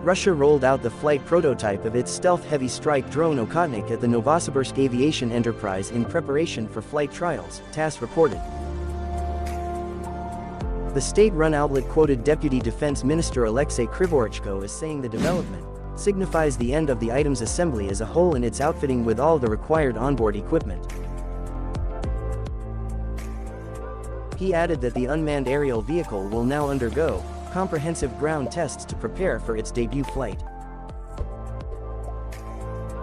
Russia rolled out the flight prototype of its stealth heavy strike drone Okhotnik at the Novosibirsk Aviation Enterprise in preparation for flight trials, TASS reported. The state-run outlet quoted Deputy Defense Minister Alexei Krivorichko as saying the development signifies the end of the item's assembly as a whole and its outfitting with all the required onboard equipment. He added that the unmanned aerial vehicle will now undergo comprehensive ground tests to prepare for its debut flight.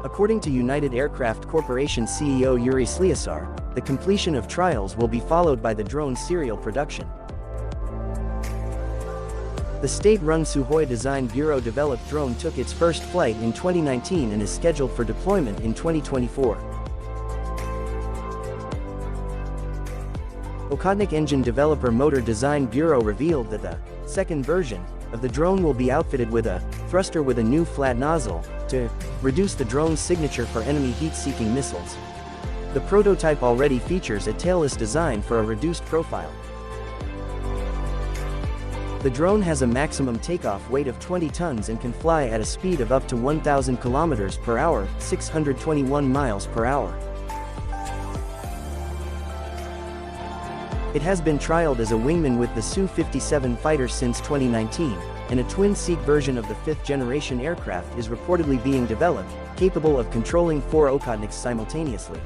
According to United Aircraft Corporation CEO Yuri Sliasar, the completion of trials will be followed by the drone's serial production. The state-run Sukhoi Design Bureau-developed drone took its first flight in 2019 and is scheduled for deployment in 2024. Okhotnik engine developer Motor Design Bureau revealed that the second version of the drone will be outfitted with a thruster with a new flat nozzle to reduce the drone's signature for enemy heat-seeking missiles. The prototype already features a tailless design for a reduced profile. The drone has a maximum takeoff weight of 20 tons and can fly at a speed of up to 1,000 km per hour, 621 miles per hour. It has been trialed as a wingman with the Su-57 fighter since 2019, and a twin-seat version of the fifth-generation aircraft is reportedly being developed, capable of controlling 4 Okhotniks simultaneously.